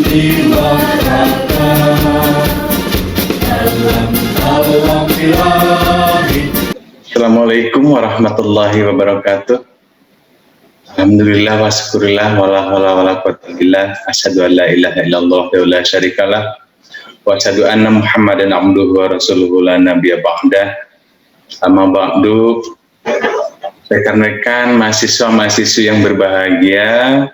jiwa raga dalam alam ilahi. Assalamualaikum warahmatullahi wabarakatuh. Alhamdulillah wa syukurillah wa la haula wa la quwwata illa billah. Asyhadu an la ilaha illallah wa la syarikalah wa asyhadu anna Muhammadan abduhu wa rasuluhu la nabiyya ba'dah. Amma ba'du. Rekan-rekan mahasiswa-mahasiswi yang berbahagia,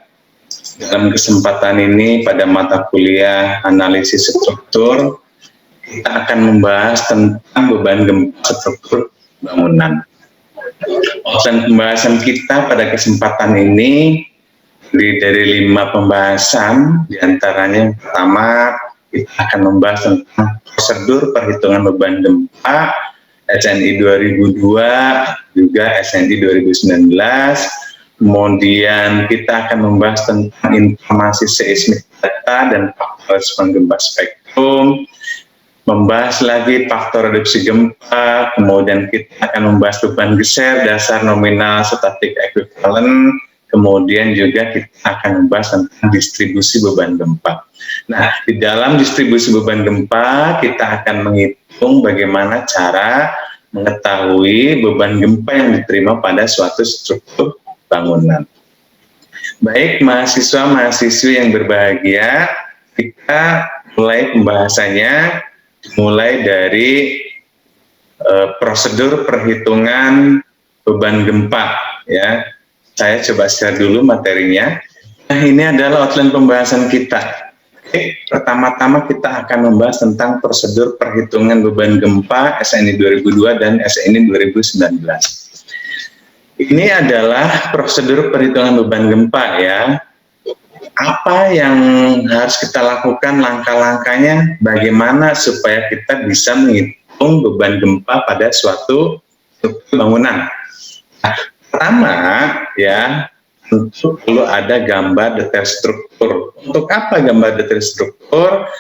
dalam kesempatan ini pada mata kuliah analisis struktur kita akan membahas tentang beban gempa struktur bangunan. Dan pembahasan kita pada kesempatan ini dari 5 pembahasan, diantaranya yang pertama kita akan membahas tentang prosedur perhitungan beban gempa SNI 2002 juga SNI 2019. Kemudian kita akan membahas tentang informasi seismik data dan faktor respon gempa spektrum, membahas lagi faktor reduksi gempa, kemudian kita akan membahas beban geser, dasar nominal, statik ekuivalen, kemudian juga kita akan membahas tentang distribusi beban gempa. Nah, di dalam distribusi beban gempa, kita akan menghitung bagaimana cara mengetahui beban gempa yang diterima pada suatu struktur bangunan. Baik, mahasiswa-mahasiswi yang berbahagia, kita mulai pembahasannya mulai dari prosedur perhitungan beban gempa, ya. Saya coba share dulu materinya. Nah, ini adalah outline pembahasan kita. Oke, pertama-tama kita akan membahas tentang prosedur perhitungan beban gempa SNI 2002 dan SNI 2019. Ini adalah prosedur perhitungan beban gempa, ya. Apa yang harus kita lakukan, langkah-langkahnya, bagaimana supaya kita bisa menghitung beban gempa pada suatu bangunan. Nah, pertama, ya, tentu perlu ada gambar detail struktur. Untuk apa gambar detail struktur?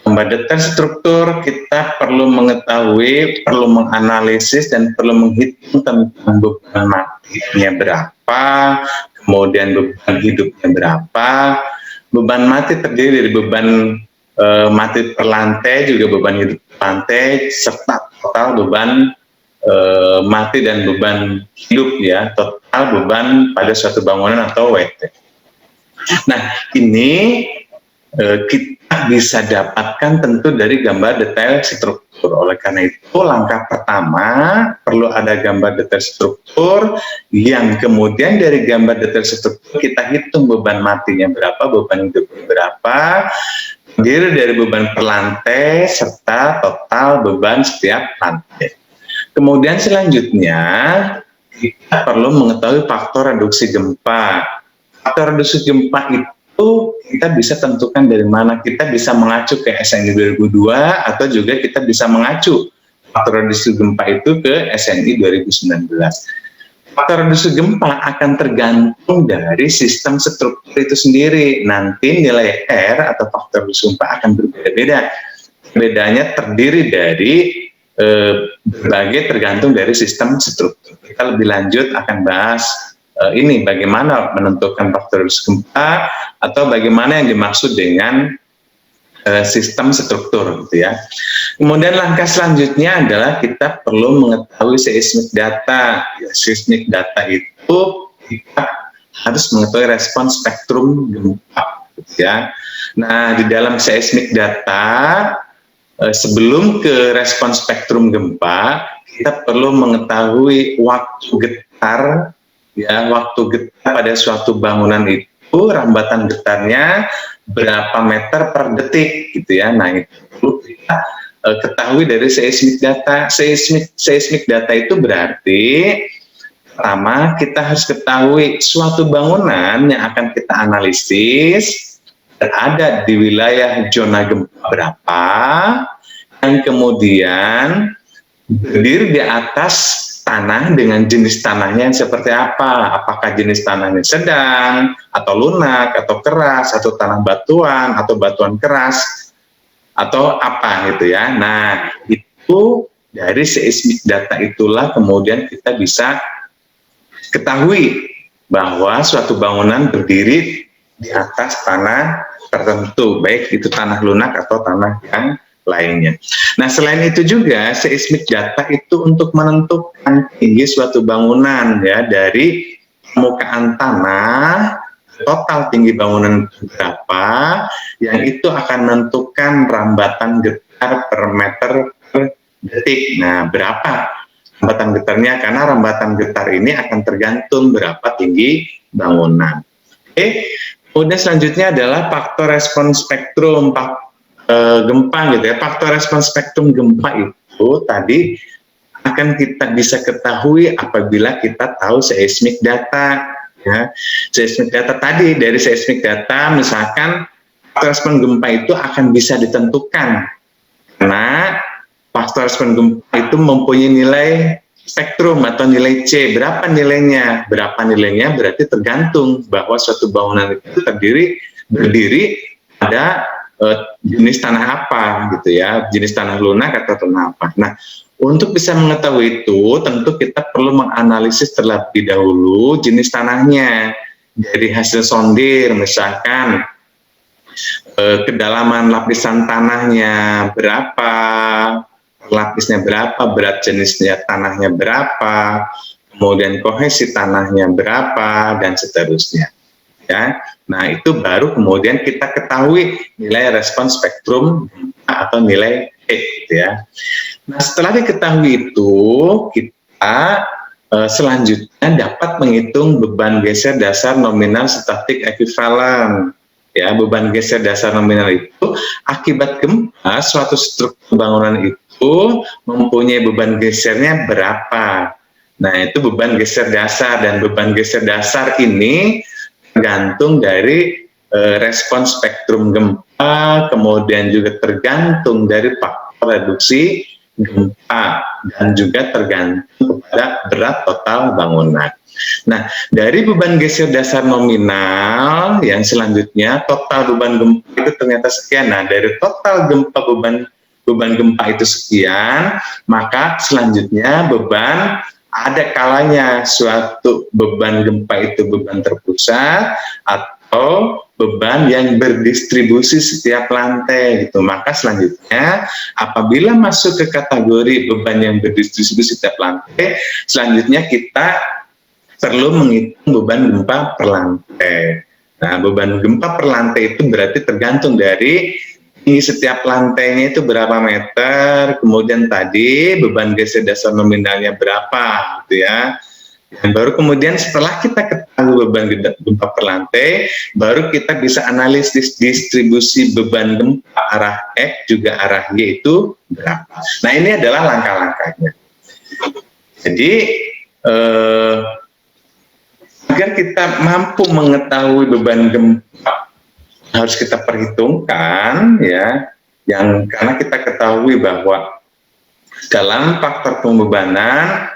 Gambar detail struktur kita perlu mengetahui, perlu menganalisis, dan perlu menghitung tentang beban matinya berapa, kemudian beban hidupnya berapa. Beban mati terdiri dari beban mati per lantai, juga beban hidup per lantai, serta total beban mati dan beban hidup, ya, total beban pada suatu bangunan atau WT. Nah, ini kita bisa dapatkan tentu dari gambar detail struktur. Oleh karena itu, langkah pertama perlu ada gambar detail struktur, yang kemudian dari gambar detail struktur kita hitung beban matinya berapa, beban hidupnya berapa, terdiri dari beban per lantai serta total beban setiap lantai. Kemudian selanjutnya kita perlu mengetahui faktor reduksi gempa. Faktor reduksi gempa itu kita bisa tentukan dari mana. Kita bisa mengacu ke SNI 2002 atau juga kita bisa mengacu faktor reduksi gempa itu ke SNI 2019. Faktor reduksi gempa akan tergantung dari sistem struktur itu sendiri. Nanti nilai R atau faktor reduksi gempa akan berbeda-beda. Bedanya terdiri dari berbagai tergantung dari sistem struktur. Kita lebih lanjut akan bahas ini bagaimana menentukan faktor reduksi gempa atau bagaimana yang dimaksud dengan sistem struktur, gitu ya. Kemudian langkah selanjutnya adalah kita perlu mengetahui seismik data. Ya, seismik data itu kita harus mengetahui respon spektrum gempa, gitu ya. Nah, di dalam seismik data, sebelum ke respon spektrum gempa, kita perlu mengetahui waktu getar, ya, waktu getar pada suatu bangunan itu, rambatan getarnya berapa meter per detik, gitu ya. Nah, itu perlu kita ketahui dari seismik data. Seismik data itu berarti pertama kita harus ketahui suatu bangunan yang akan kita analisis berada di wilayah zona gempa berapa, yang kemudian berdiri di atas tanah dengan jenis tanahnya yang seperti apa. Apakah jenis tanahnya sedang, atau lunak, atau keras, atau tanah batuan, atau batuan keras, atau apa, gitu ya. Nah, itu dari seismik data itulah kemudian kita bisa ketahui bahwa suatu bangunan berdiri di atas tanah tertentu, baik itu tanah lunak atau tanah yang lainnya. Nah, selain itu juga seismik data itu untuk menentukan tinggi suatu bangunan ya, dari permukaan tanah, total tinggi bangunan berapa, yang itu akan menentukan rambatan getar per meter per detik. Nah, berapa rambatan getarnya? Karena rambatan getar ini akan tergantung berapa tinggi bangunan. Oke, kemudian selanjutnya adalah faktor respons spektrum gempa gitu ya. Faktor respons spektrum gempa itu tadi akan kita bisa ketahui apabila kita tahu seismik data. Ya, seismik data tadi, dari seismik data misalkan faktor respon gempa itu akan bisa ditentukan karena faktor respon gempa itu mempunyai nilai spektrum atau nilai C. Berapa nilainya? Berapa nilainya berarti tergantung bahwa suatu bangunan itu berdiri pada jenis tanah apa gitu ya, jenis tanah lunak atau tanah apa. Nah, untuk bisa mengetahui itu, tentu kita perlu menganalisis terlebih dahulu jenis tanahnya. Dari hasil sondir, misalkan kedalaman lapisan tanahnya berapa, lapisnya berapa, berat jenisnya tanahnya berapa, kemudian kohesi tanahnya berapa, dan seterusnya. Ya, nah itu baru kemudian kita ketahui nilai respons spektrum atau nilai E, gitu ya. Nah, setelah diketahui itu, kita selanjutnya dapat menghitung beban geser dasar nominal statik ekuivalen. Ya, beban geser dasar nominal itu akibat gempa suatu struktur bangunan itu mempunyai beban gesernya berapa. Nah, itu beban geser dasar, dan beban geser dasar ini tergantung dari respons spektrum gempa, kemudian juga tergantung dari faktor reduksi gempa, dan juga tergantung kepada berat total bangunan. Nah, dari beban geser dasar nominal yang selanjutnya total beban gempa itu ternyata sekian. Nah, dari total gempa beban gempa itu sekian, maka selanjutnya beban, ada kalanya suatu beban gempa itu beban terpusat atau beban yang berdistribusi setiap lantai gitu. Maka selanjutnya apabila masuk ke kategori beban yang berdistribusi setiap lantai, selanjutnya kita perlu menghitung beban gempa per lantai. Nah, beban gempa per lantai itu berarti tergantung dari tinggi setiap lantainya itu berapa meter, kemudian tadi beban geser dasar nominalnya berapa gitu ya. Dan baru kemudian setelah kita ketahui beban gempa per lantai, baru kita bisa analisis distribusi beban gempa arah X juga arah Y itu berapa. Nah, ini adalah langkah-langkahnya. Jadi agar kita mampu mengetahui beban gempa harus kita perhitungkan ya, yang karena kita ketahui bahwa dalam faktor pembebanan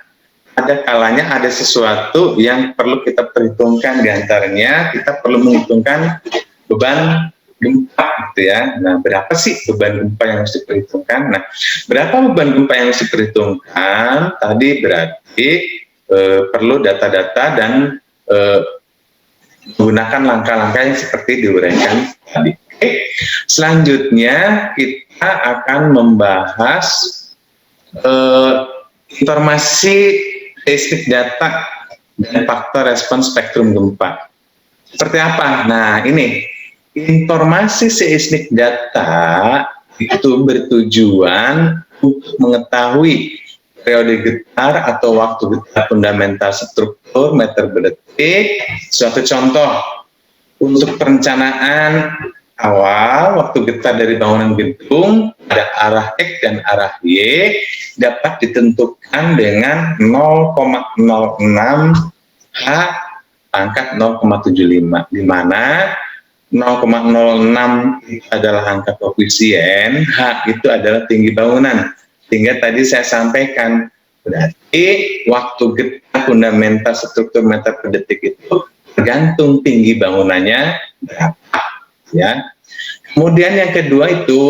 ada kalanya ada sesuatu yang perlu kita perhitungkan, diantaranya kita perlu menghitungkan beban gempa gitu ya. Nah, berapa sih beban gempa yang harus diperhitungkan? Nah, berapa beban gempa yang harus diperhitungkan? Tadi berarti perlu data-data dan menggunakan langkah-langkah yang seperti diuraikan tadi. Oke. Selanjutnya kita akan membahas informasi seismik data dan faktor respons spektrum gempa. Seperti apa? Nah, ini informasi seismik data itu bertujuan untuk mengetahui periode getar atau waktu getar fundamental struktur meter per detik. Suatu contoh untuk perencanaan awal waktu getar dari bangunan gedung pada arah X dan arah Y dapat ditentukan dengan 0,06 H pangkat 0,75, di mana 0,06 adalah angka koefisien, H itu adalah tinggi bangunan. Sehingga tadi saya sampaikan, berarti waktu getar fundamental struktur meter per detik itu tergantung tinggi bangunannya berapa. Ya. Kemudian yang kedua itu,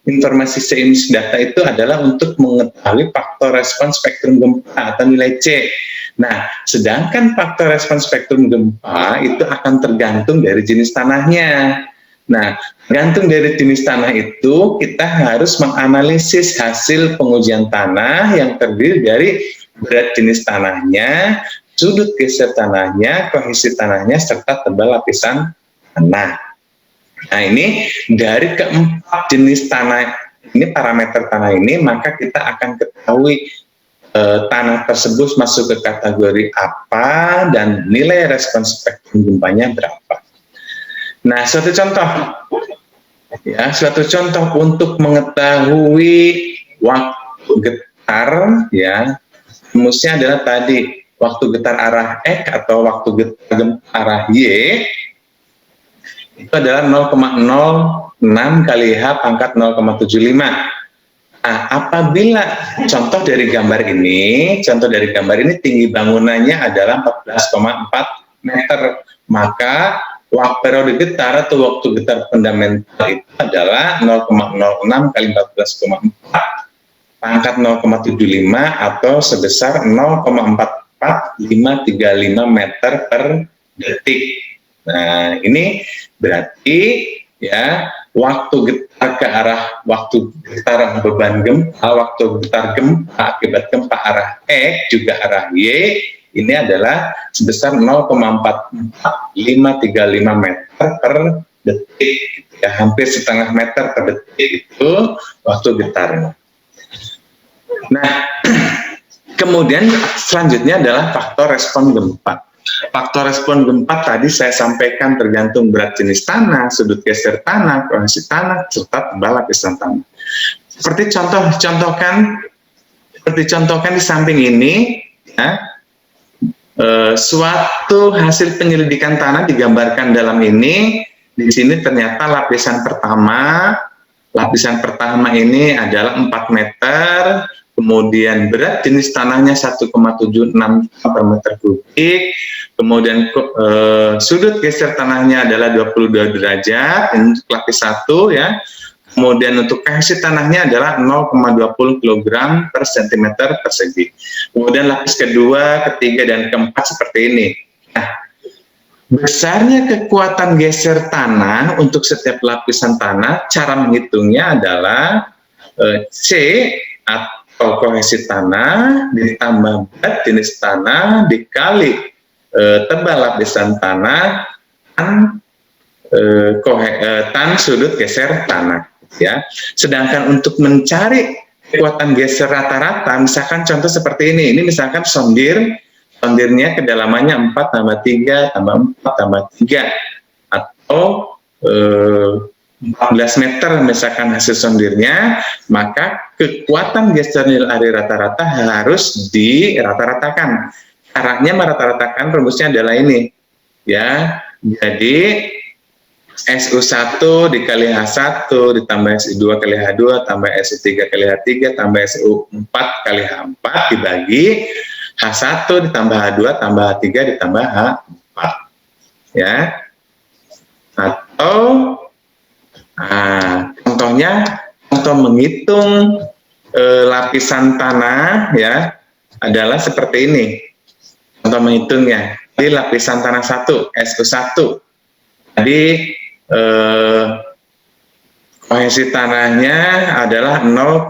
informasi seismik data itu adalah untuk mengetahui faktor respons spektrum gempa atau nilai C. Nah, sedangkan faktor respons spektrum gempa itu akan tergantung dari jenis tanahnya. Nah, gantung dari jenis tanah itu, kita harus menganalisis hasil pengujian tanah yang terdiri dari berat jenis tanahnya, sudut geser tanahnya, kohesi tanahnya, serta tebal lapisan tanah. Nah, ini dari keempat jenis tanah ini, parameter tanah ini, maka kita akan ketahui tanah tersebut masuk ke kategori apa dan nilai respon spektrum gempanya berapa. Nah, suatu contoh untuk mengetahui waktu getar, ya, rumusnya adalah tadi waktu getar arah X atau waktu getar gempa arah Y itu adalah 0,06 kali H pangkat 0,75. Nah, apabila contoh dari gambar ini tinggi bangunannya adalah 14,4 meter, maka waktu periode getar atau waktu getar fundamental itu adalah 0,06 kali 14,4 pangkat 0,75 atau sebesar 0,44535 meter per detik. Nah, ini berarti ya waktu getar ke arah waktu getar beban gempa, waktu getar gempa akibat gempa arah X juga arah Y ini adalah sebesar 0,44535 meter per detik, ya, hampir setengah meter per detik itu waktu getarnya. Nah, kemudian selanjutnya adalah faktor respon gempa. Faktor respon gempa tadi saya sampaikan tergantung berat jenis tanah, sudut geser tanah, kohesi tanah, serta tebal lapisan tanah. Seperti contohkan di samping ini, ya, suatu hasil penyelidikan tanah digambarkan dalam ini. Di sini ternyata lapisan pertama ini adalah 4 meter, kemudian berat jenis tanahnya 1,76 per meter kubik, kemudian sudut geser tanahnya adalah 22 derajat untuk lapis 1, ya. Kemudian untuk kohesi tanahnya adalah 0,20 kg per cm persegi. Kemudian lapis kedua, ketiga, dan keempat seperti ini. Nah, besarnya kekuatan geser tanah untuk setiap lapisan tanah, cara menghitungnya adalah C atau kohesi tanah ditambah berat jenis tanah dikali tebal lapisan tanah tan sudut geser tanah, ya. Sedangkan untuk mencari kekuatan geser rata-rata, misalkan contoh seperti ini misalkan sondirnya kedalamannya 4 tambah 3 tambah 4 tambah 3 atau 14 meter misalkan hasil sondirnya, maka kekuatan geser nil ari rata-rata harus dirata-ratakan. Caranya merata-ratakan rumusnya adalah ini, ya. Jadi SU1 dikali H1 ditambah SU2 kali H2 tambah SU3 kali H3 tambah SU4 kali H4 dibagi H1 ditambah H2 tambah H3 ditambah H4, ya. Atau contoh menghitung lapisan tanah, ya, adalah seperti ini. Contoh menghitungnya, di lapisan tanah 1 SU1 tadi kohesi tanahnya adalah 0,20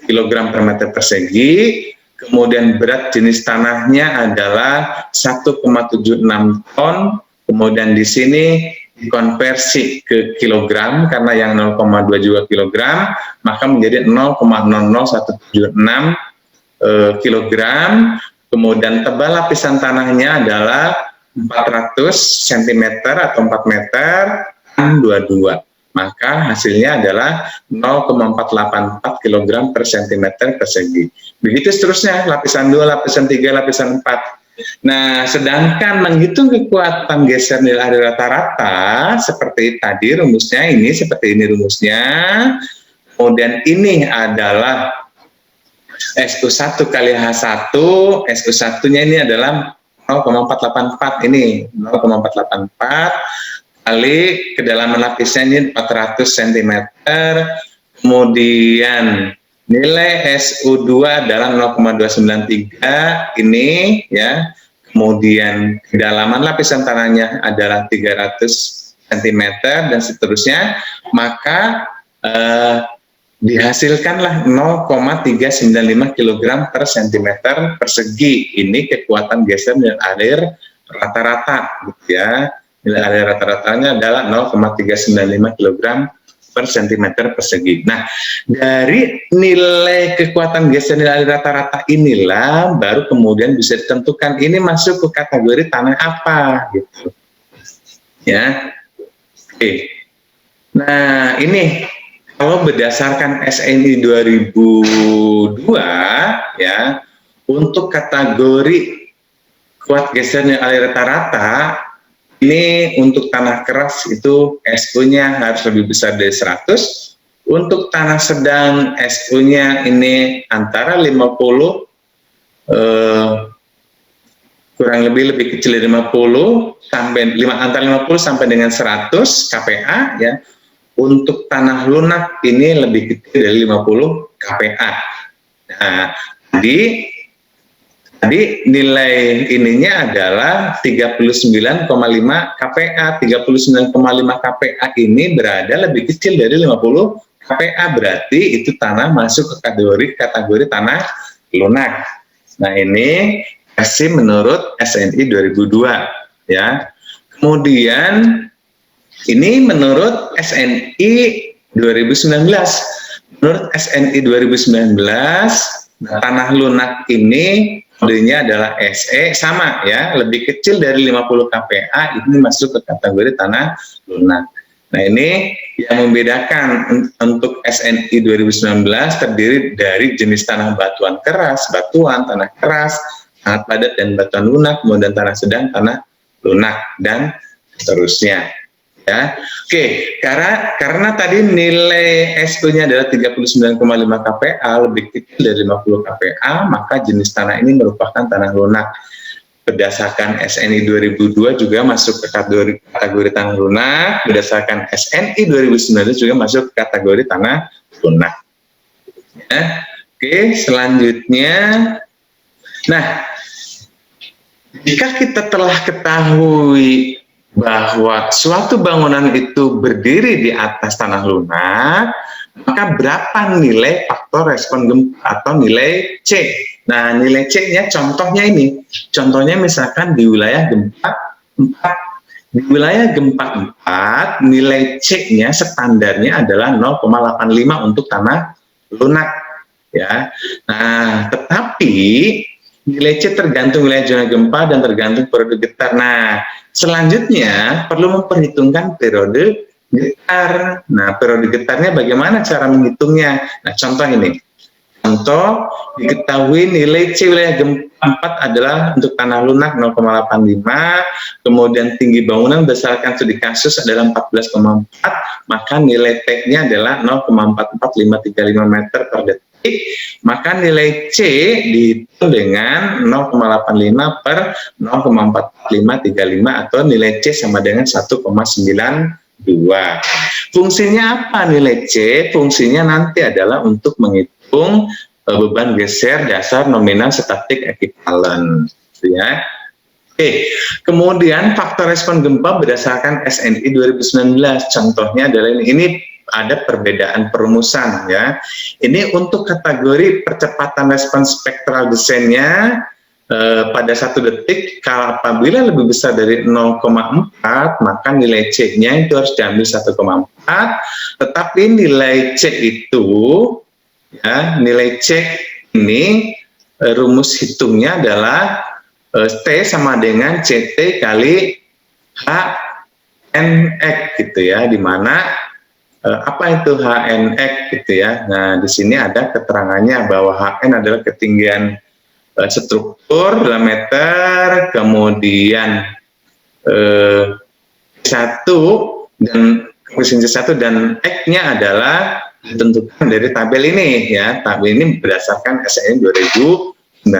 kg per meter persegi, kemudian berat jenis tanahnya adalah 1,76 ton, kemudian di sini dikonversi ke kilogram karena yang 0,2 juga kilogram, maka menjadi 0,00176 kilogram. Kemudian tebal lapisan tanahnya adalah 400 cm atau 4 meter 22, maka hasilnya adalah 0,484 kg per cm persegi. Begitu seterusnya, lapisan 2, lapisan 3, lapisan 4. Nah, sedangkan menghitung kekuatan geser nil ari rata-rata seperti tadi rumusnya, ini seperti ini rumusnya. Kemudian ini adalah SU1 kali H1, SU1-nya ini adalah 0,484, ini 0,484 kali kedalaman lapisnya ini 400 cm, kemudian nilai SU2 adalah 0,293 ini, ya. Kemudian kedalaman lapisan tanahnya adalah 300 cm dan seterusnya, maka dihasilkanlah 0,395 kg per cm persegi. Ini kekuatan geser nilai air rata-rata, gitu ya. Nilai air rata-ratanya adalah 0,395 kg per cm persegi. Nah, dari nilai kekuatan geser nilai air rata-rata inilah baru kemudian bisa ditentukan ini masuk ke kategori tanah apa, gitu. Ya, oke. Nah, ini kalau berdasarkan SNI 2002, ya, untuk kategori kuat geser nilai air rata-rata, ini untuk tanah keras itu SU-nya harus lebih besar dari 100. Untuk tanah sedang SU-nya ini antara 50 kurang lebih kecil dari 50 sampai antara 50 sampai dengan 100 kPa, ya. Untuk tanah lunak ini lebih kecil dari 50 kPa. Nah, Tadi nilai ininya adalah 39,5 kPa. 39,5 kPa ini berada lebih kecil dari 50 kPa, berarti itu tanah masuk ke kategori tanah lunak. Nah, ini versi menurut SNI 2002, ya. Kemudian ini menurut SNI 2019. Menurut SNI 2019, tanah lunak ini kodenya adalah SE, sama ya, lebih kecil dari 50 kPa, ini masuk ke kategori tanah lunak. Nah, ini yang membedakan untuk SNI 2019 terdiri dari jenis tanah batuan keras, tanah keras, tanah padat dan batuan lunak, kemudian tanah sedang, tanah lunak, dan seterusnya. Ya. Oke, karena tadi nilai SU-nya adalah 39,5 kPa, lebih kecil dari 50 kPa, maka jenis tanah ini merupakan tanah lunak. Berdasarkan SNI 2002 juga masuk ke kategori tanah lunak, berdasarkan SNI 2019 juga masuk ke kategori tanah lunak. Ya. Oke, selanjutnya, nah, jika kita telah ketahui bahwa suatu bangunan itu berdiri di atas tanah lunak, maka berapa nilai faktor respon gempa atau nilai C? Nah, nilai C-nya contohnya ini. Contohnya misalkan di wilayah gempa 4. Di wilayah gempa 4, nilai C-nya standarnya adalah 0,85 untuk tanah lunak, ya. Nah, tetapi nilai C tergantung wilayah zona gempa dan tergantung periode getar. Nah, selanjutnya perlu memperhitungkan periode getar. Nah, periode getarnya bagaimana cara menghitungnya? Nah, contoh ini. Contoh, diketahui nilai C wilayah gempa 4 adalah untuk tanah lunak 0,85, kemudian tinggi bangunan berdasarkan studi kasus adalah 14,4, maka nilai T-nya adalah 0,44535 meter per detik, maka nilai C dihitung dengan 0,85 per 0,4535 atau nilai C sama dengan 1,92. Fungsinya apa nilai C? Fungsinya nanti adalah untuk menghitung beban geser dasar nominal statik ekivalen, ya. Oke, kemudian faktor respon gempa berdasarkan SNI 2019. Contohnya adalah ini ada perbedaan perumusan, ya. Ini untuk kategori percepatan respon spektral desainnya pada 1 detik, kalau apabila lebih besar dari 0,4, maka nilai C-nya itu harus diambil 1,4, tetapi nilai C itu, ya, nilai C ini rumus hitungnya adalah T sama dengan CT kali HNX, gitu ya, di mana apa itu HNX, gitu ya. Nah, di sini ada keterangannya bahwa HN adalah ketinggian struktur dalam meter, kemudian koefisien C1 dan X-nya adalah ditentukan dari tabel ini, ya. Tabel ini berdasarkan SNI 2019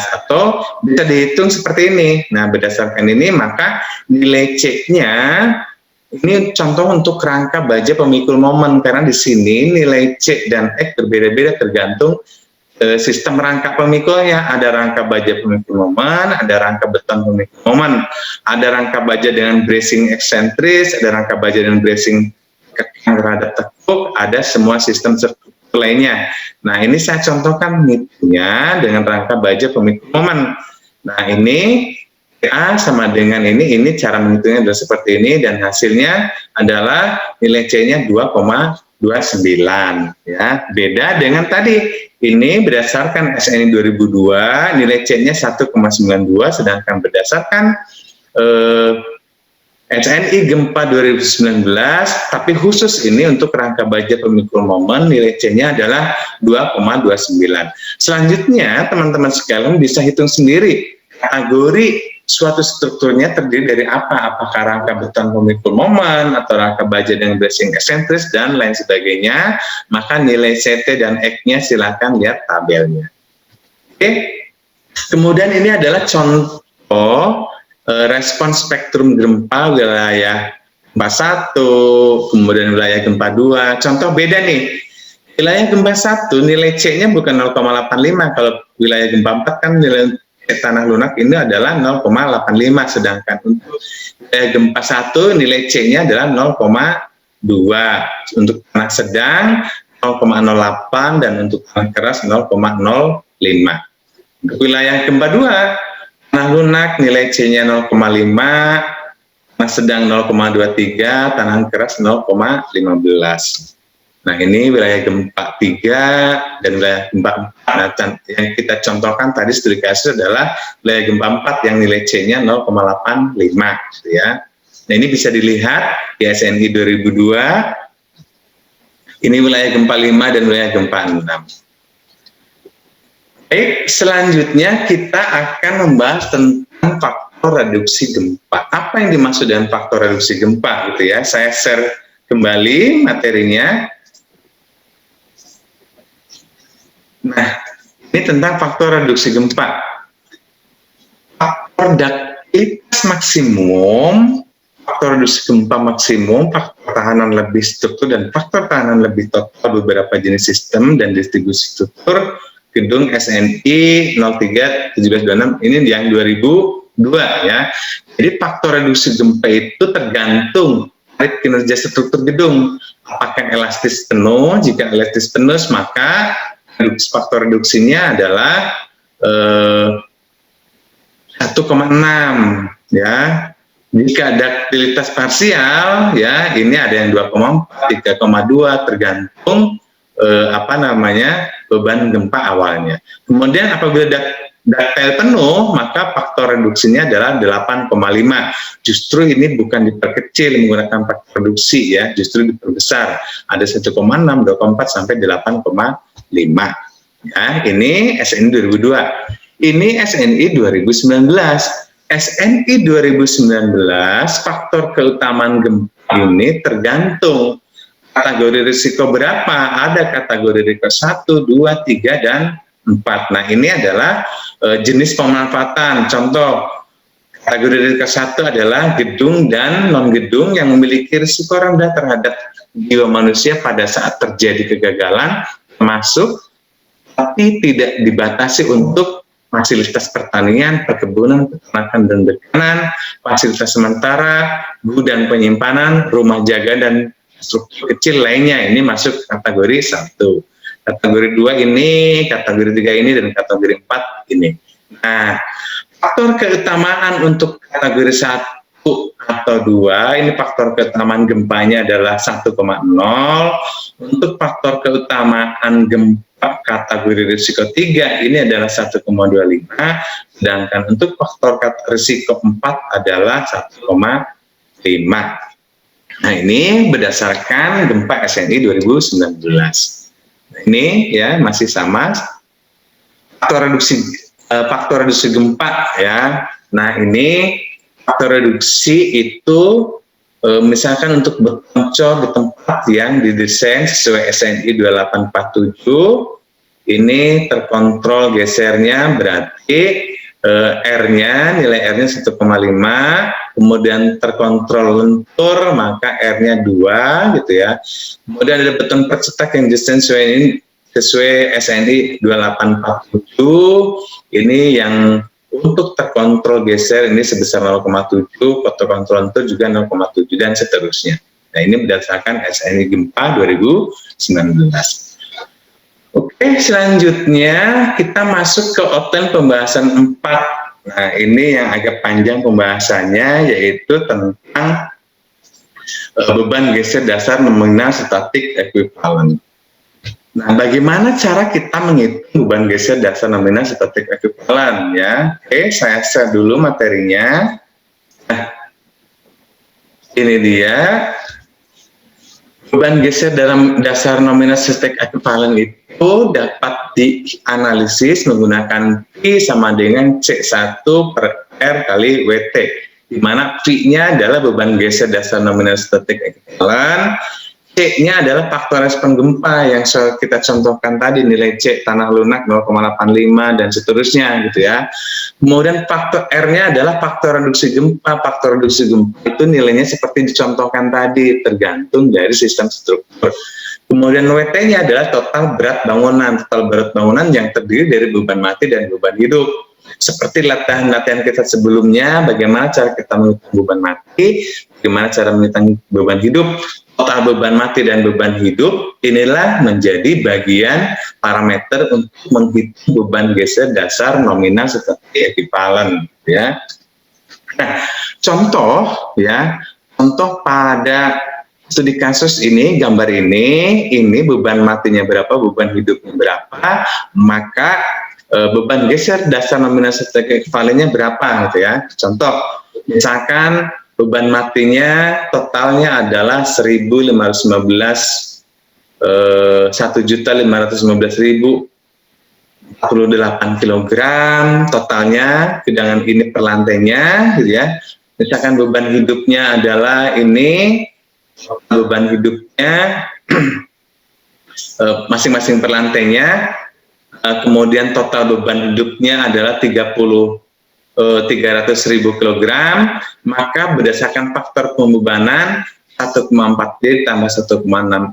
atau bisa dihitung seperti ini. Nah, berdasarkan ini maka nilai C-nya ini contoh untuk kerangka baja pemikul momen, karena di sini nilai C dan X berbeda-beda tergantung sistem rangka pemikulnya. Ada rangka baja pemikul momen, ada rangka beton pemikul momen, ada rangka baja dengan bracing eksentris, ada rangka baja dengan bracing kekang terhadap tekuk, ada semua sistem struktur lainnya. Nah, ini saya contohkan misalnya dengan rangka baja pemikul momen. Nah, ini A sama dengan ini cara menghitungnya adalah seperti ini, dan hasilnya adalah nilai C-nya 2,29 ya. Beda dengan tadi, ini berdasarkan SNI 2002 nilai C-nya 1,92, sedangkan berdasarkan SNI gempa 2019 tapi khusus ini untuk rangka baja pemikul momen nilai C-nya adalah 2,29. Selanjutnya teman-teman sekalian bisa hitung sendiri kategori suatu strukturnya terdiri dari apa, apakah rangka beton pemikul momen atau rangka baja dengan bracing eksentris dan lain sebagainya. Maka nilai CT dan X-nya silakan lihat tabelnya. Oke. Kemudian ini adalah contoh respons spektrum gempa wilayah gempa 1, kemudian wilayah gempa 2. Contoh beda nih. Wilayah gempa 1 nilai C-nya bukan 0,85, kalau wilayah gempa 4 kan nilai tanah lunak ini adalah 0,85, sedangkan untuk gempa 1 nilai C-nya adalah 0,2, untuk tanah sedang 0,08 dan untuk tanah keras 0,05. Untuk wilayah gempa 2 tanah lunak nilai C-nya 0,5, tanah sedang 0,23, tanah keras 0,15. Nah, ini wilayah gempa 3 dan wilayah gempa 4. Nah, yang kita contohkan tadi studi kasus adalah wilayah gempa 4 yang nilai C-nya 0,85 gitu ya. Nah, ini bisa dilihat di SNI 2002. Ini wilayah gempa 5 dan wilayah gempa 6. Baik, selanjutnya kita akan membahas tentang faktor reduksi gempa. Apa yang dimaksud dengan faktor reduksi gempa gitu ya. Saya share kembali materinya. Nah, ini tentang faktor reduksi gempa. Faktor ductilitas maksimum, faktor reduksi gempa maksimum, faktor tahanan lebih struktur, dan faktor tahanan lebih total beberapa jenis sistem dan distribusi struktur gedung SNI 03-1726, ini yang 2002 ya. Jadi faktor reduksi gempa itu tergantung dari kinerja struktur gedung. Apakah elastis penuh? Jika elastis penuh, maka faktor reduksinya adalah 1,6 ya. Jika duktilitas parsial ya, ini ada yang 2,4, 3,2 tergantung beban gempa awalnya. Kemudian apabila ductile penuh, maka faktor reduksinya adalah 8,5. Justru ini bukan diperkecil menggunakan faktor reduksi ya, justru diperbesar. Ada 1,6, 2,4 sampai 8,5. Ya, ini SNI 2002. Ini SNI 2019. SNI 2019 faktor keutamaan gempa ini tergantung kategori risiko berapa. Ada kategori risiko 1, 2, 3, dan 4. Nah, ini adalah jenis pemanfaatan. Contoh, kategori risiko 1 adalah gedung dan non-gedung yang memiliki risiko rendah terhadap jiwa manusia pada saat terjadi kegagalan, termasuk tapi tidak dibatasi untuk fasilitas pertanian, perkebunan, peternakan, dan berkenan, fasilitas sementara, gudang penyimpanan, rumah jaga, dan struktur kecil lainnya. Ini masuk kategori 1. Kategori 2 ini, kategori 3 ini, dan kategori 4 ini. Nah, faktor keutamaan untuk kategori 1 atau 2, ini faktor keutamaan gempanya adalah 1,0. Untuk faktor keutamaan gempa kategori risiko 3 ini adalah 1,25, sedangkan untuk faktor risiko 4 adalah 1,5. Nah, ini berdasarkan gempa SNI 2019. Ini ya masih sama faktor reduksi gempa ya. Nah, ini faktor reduksi itu misalkan untuk berkoncor di tempat yang didesain sesuai SNI 2847, ini terkontrol gesernya, berarti R-nya, nilai R-nya 1,5, kemudian terkontrol lentur, maka R-nya 2 gitu ya. Kemudian ada beton percetak yang desain sesuai ini sesuai SNI 2847 ini yang untuk terkontrol geser ini sebesar 0,7, foto kontrol itu juga 0,7 dan seterusnya. Nah, ini berdasarkan SNI gempa 2019. Oke, selanjutnya kita masuk ke outline pembahasan 4. Nah, ini yang agak panjang pembahasannya, yaitu tentang beban geser dasar nominal statik ekuivalen. Nah, bagaimana cara kita menghitung beban geser dasar nominal statik ekuivalen ya? Oke, saya share dulu materinya. Nah, ini dia. Beban geser dalam dasar nominal statik ekuivalen itu dapat dianalisis menggunakan P sama dengan C1 per R kali WT, di mana P-nya adalah beban geser dasar nominal statik ekuivalen, C-nya adalah faktor respon gempa yang kita contohkan tadi, nilai C tanah lunak 0,85 dan seterusnya gitu ya. Kemudian faktor R-nya adalah faktor reduksi gempa. Faktor reduksi gempa itu nilainya seperti dicontohkan tadi, tergantung dari sistem struktur. Kemudian WT-nya adalah total berat bangunan. Total berat bangunan yang terdiri dari beban mati dan beban hidup. Seperti latihan kita sebelumnya, bagaimana cara kita menghitung beban mati, bagaimana cara menghitung beban hidup. Total beban mati dan beban hidup inilah menjadi bagian parameter untuk menghitung beban geser dasar nominal statik ekuivalen ya. Nah, contoh pada studi kasus ini, gambar ini beban matinya berapa, beban hidupnya berapa, maka beban geser dasar nominal statik ekuivalennya berapa gitu ya. Contoh, misalkan beban matinya totalnya adalah 1.515.048 kg totalnya, dengan ini per lantainya gitu ya. Misalkan beban hidupnya adalah ini, beban hidupnya masing-masing per lantainya, kemudian total beban hidupnya adalah 300.000 kg, maka berdasarkan faktor pembebanan 1,4 D tambah 1,6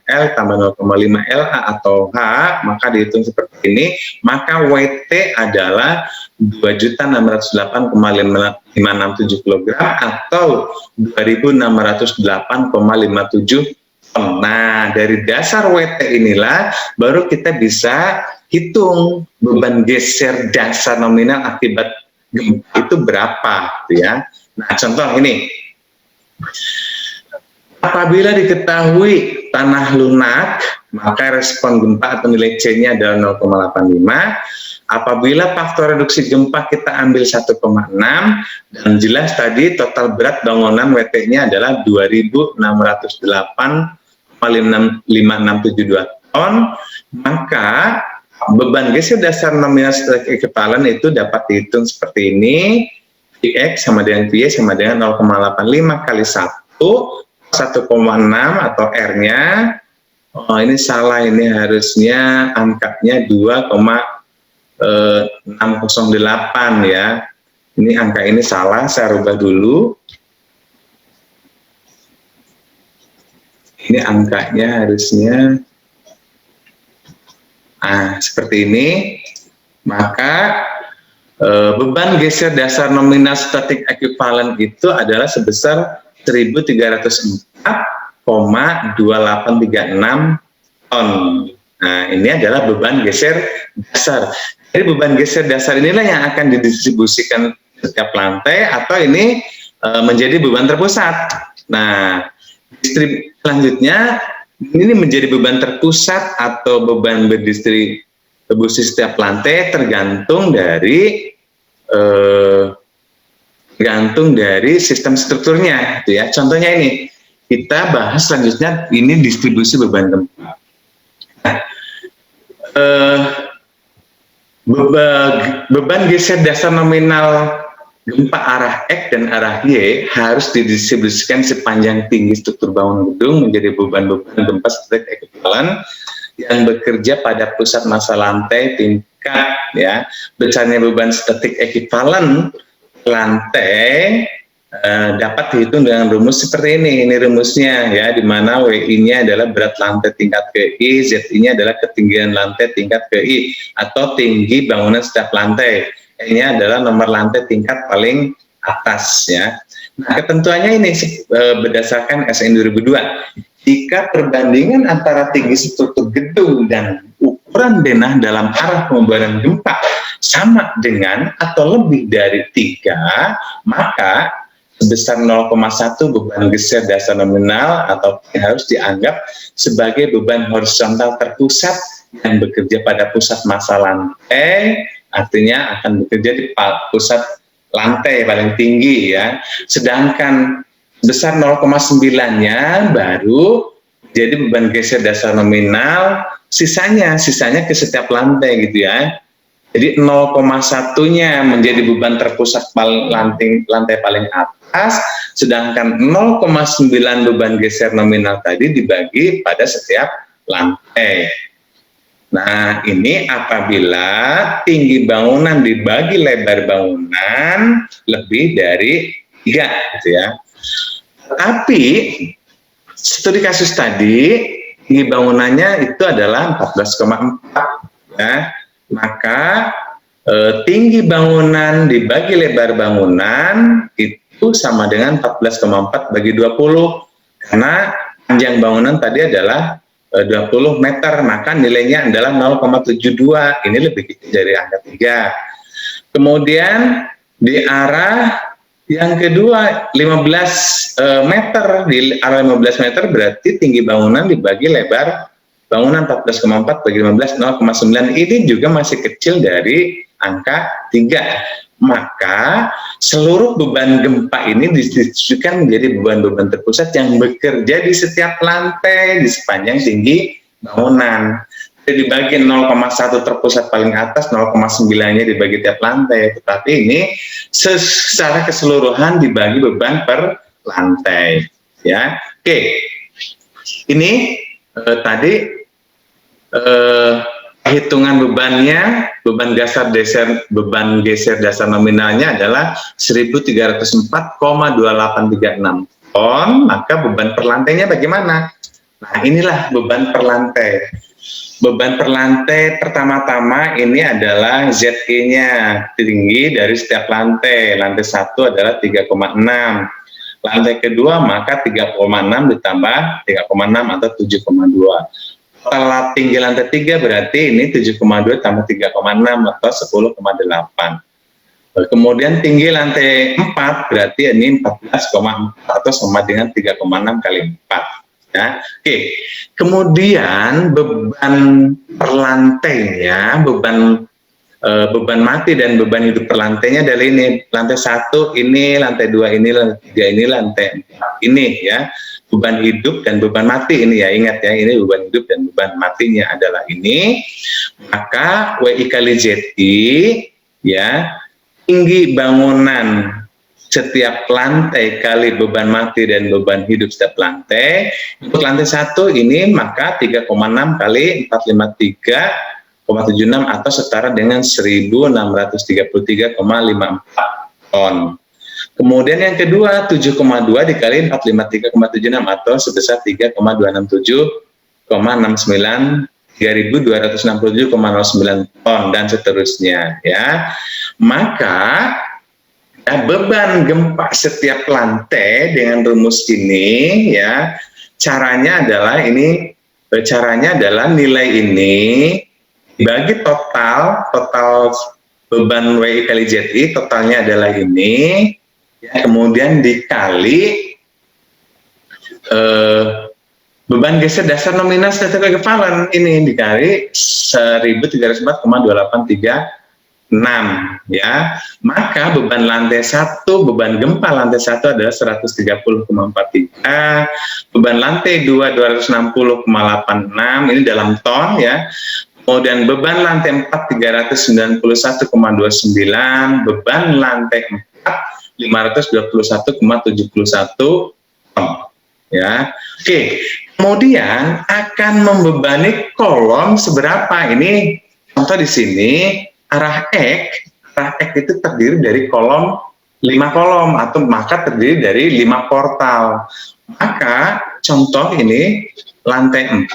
L tambah 0,5 LA atau H, maka dihitung seperti ini, maka WT adalah 2.608,567 kg atau 2.608,57 ton. Nah, dari dasar WT inilah baru kita bisa hitung beban geser dasar nominal akibat gempa itu berapa ya. Nah, contoh ini, apabila diketahui tanah lunak, maka respon gempa atau nilai C-nya adalah 0,85. Apabila faktor reduksi gempa kita ambil 1,6, dan jelas tadi total berat bangunan WT-nya adalah 2.608,5672 ton, maka beban geser dasar nominal statik ekuivalen itu dapat dihitung seperti ini. Px sama dengan Py sama dengan 0,85 kali 1, 1,6 atau R-nya. Oh, ini salah, ini harusnya angkanya 2,608 ya. Ini angka ini salah, saya rubah dulu. Ini angkanya harusnya seperti ini. Maka beban geser dasar nominal statik ekuivalen itu adalah sebesar 1.304,2836 ton. Nah, ini adalah beban geser dasar. Jadi beban geser dasar inilah yang akan didistribusikan setiap lantai, atau ini menjadi beban terpusat. Nah, selanjutnya ini menjadi beban terpusat atau beban berdistribusi setiap lantai tergantung dari sistem strukturnya gitu ya. Contohnya ini, kita bahas selanjutnya ini distribusi beban gempa. Nah, beban geser dasar nominal gempa arah X dan arah Y harus didistribusikan sepanjang tinggi struktur bangunan gedung menjadi beban-beban gempa statik ekuivalen yang bekerja pada pusat massa lantai tingkat ya. Besarnya beban statik ekuivalen lantai dapat dihitung dengan rumus seperti ini. Ini rumusnya ya, di mana WI-nya adalah berat lantai tingkat KI, ZI-nya adalah ketinggian lantai tingkat KI atau tinggi bangunan setiap lantai. Ini adalah nomor lantai tingkat paling atas ya. Nah, ketentuannya ini berdasarkan SN 2002. Jika perbandingan antara tinggi struktur gedung dan ukuran denah dalam arah pembubaran gempa sama dengan atau lebih dari 3, maka sebesar 0,1 beban geser dasar nominal atau harus dianggap sebagai beban horizontal terpusat yang bekerja pada pusat massa lantai, artinya akan bekerja di pusat lantai paling tinggi ya. Sedangkan sebesar 0,9-nya baru jadi beban geser dasar nominal, sisanya ke setiap lantai gitu ya. Jadi 0,1-nya menjadi beban terpusat lantai paling atas, sedangkan 0,9 beban geser nominal tadi dibagi pada setiap lantai. Nah, ini apabila tinggi bangunan dibagi lebar bangunan lebih dari 3 gitu ya. Tapi studi kasus tadi tinggi bangunannya itu adalah 14,4 ya. Maka tinggi bangunan dibagi lebar bangunan itu sama dengan 14,4 bagi 20, karena panjang bangunan tadi adalah 20 meter, maka nilainya adalah 0,72, ini lebih kecil dari angka 3. Kemudian di arah yang kedua 15 meter, di arah 15 meter berarti tinggi bangunan dibagi lebar bangunan 14,4 bagi 15, 0,9, ini juga masih kecil dari angka 3. Maka seluruh beban gempa ini didistribusikan menjadi beban-beban terpusat yang bekerja di setiap lantai di sepanjang tinggi bangunan. Jadi dibagi 0,1 terpusat paling atas, 0,9-nya dibagi tiap lantai. Tetapi ini secara keseluruhan dibagi beban per lantai. Ya, oke. Ini tadi hitungan bebannya, beban geser dasar nominalnya adalah 1304,2836 ton, maka beban per lantainya bagaimana? Nah, inilah beban per lantai. Beban per lantai pertama-tama ini adalah ZE-nya tinggi dari setiap lantai. Lantai 1 adalah 3,6. Lantai kedua maka 3,6 ditambah 3,6 atau 7,2. Setelah tinggi lantai 3 berarti ini 7,2 tambah 3,6 atau 10,8. Kemudian tinggi lantai 4 berarti ini 14,4 atau sama dengan 3,6 kali 4. Ya. Oke. Kemudian beban per lantainya, beban mati dan beban hidup per lantainya adalah ini. Lantai 1 ini, lantai 2 ini, lantai 3 ini, lantai 4 ini ya. Beban hidup dan beban mati ini ya, ingat ya, ini beban hidup dan beban matinya adalah ini. Maka WI kali ZI ya, tinggi bangunan setiap lantai kali beban mati dan beban hidup setiap lantai. Untuk lantai 1 ini maka 3,6 kali 453,76 atau setara dengan 1633,54 ton. Kemudian yang kedua 7,2 dikali 453,76 atau sebesar 3,267,69 3.267,09 ton dan seterusnya ya. Maka beban gempa setiap lantai dengan rumus ini ya, caranya adalah nilai ini dibagi total beban WI kali ZI, totalnya adalah ini ya, kemudian dikali beban geser dasar nominal static equivalent ini dikali 1304,2836 ya. Maka beban lantai 1, beban gempa lantai 1 adalah 130,43, beban lantai 2 260,86 ini dalam ton ya. Kemudian beban lantai 4 391,29, beban lantai 4 521,71 ton ya. Oke, kemudian akan membebani kolom seberapa? Ini contoh di sini arah X itu terdiri dari kolom 5 kolom atau maka terdiri dari 5 portal. Maka contoh ini lantai 4,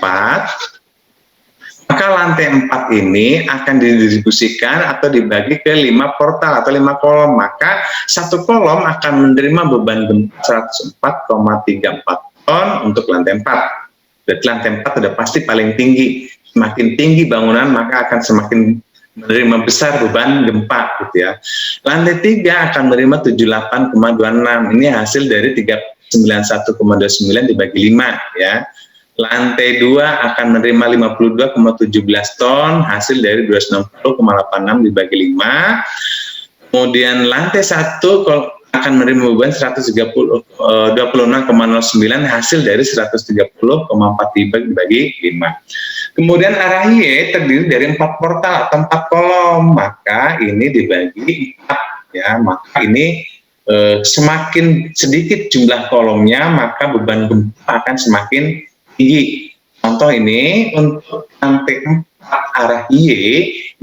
maka lantai 4 ini akan didistribusikan atau dibagi ke 5 portal atau 5 kolom. Maka satu kolom akan menerima beban gempa 104,34 ton untuk lantai 4. Berarti lantai 4 sudah pasti paling tinggi. Semakin tinggi bangunan maka akan semakin menerima besar beban gempa gitu ya. Lantai 3 akan menerima 78,26. Ini hasil dari 391,29 dibagi 5 ya. Lantai 2 akan menerima 52,17 ton, hasil dari 260,86 dibagi 5. Kemudian lantai 1 akan menerima beban 26,09, hasil dari 130,4 dibagi 5. Kemudian arah Y terdiri dari 4 portal atau 4 kolom, maka ini dibagi 4 ya. Maka ini semakin sedikit jumlah kolomnya, maka beban gempa akan semakin tinggi. Contoh ini untuk lantai 4 arah Y,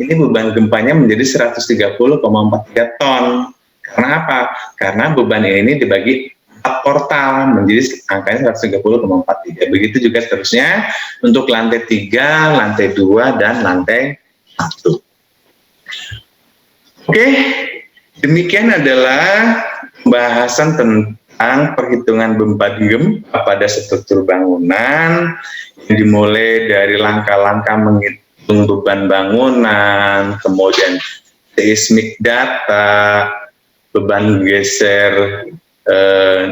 ini beban gempanya menjadi 130,43 ton. Karena apa? Karena beban ini dibagi 4 portal menjadi angkanya 130,43. Begitu juga seterusnya untuk lantai 3, lantai 2, dan lantai 1. Oke, demikian adalah pembahasan tentang perhitungan beban gempa pada struktur bangunan, yang dimulai dari langkah-langkah menghitung beban bangunan, kemudian seismik data, beban geser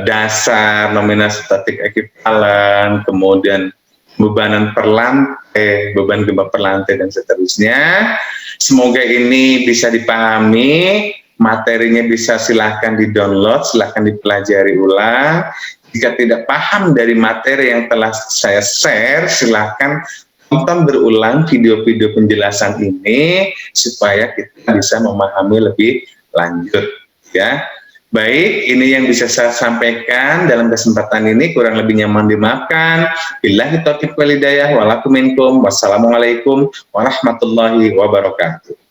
dasar, nominal statik ekivalen, kemudian bebanan per lantai, beban gempa per lantai, dan seterusnya. Semoga ini bisa dipahami. Materinya bisa silahkan di-download, silahkan dipelajari ulang. Jika tidak paham dari materi yang telah saya share, silahkan tonton berulang video-video penjelasan ini supaya kita bisa memahami lebih lanjut ya. Baik, ini yang bisa saya sampaikan dalam kesempatan ini, kurang lebihnya mohon dimaafkan. Billahi taufiq wal hidayah, walakum minkum. Wassalamualaikum warahmatullahi wabarakatuh.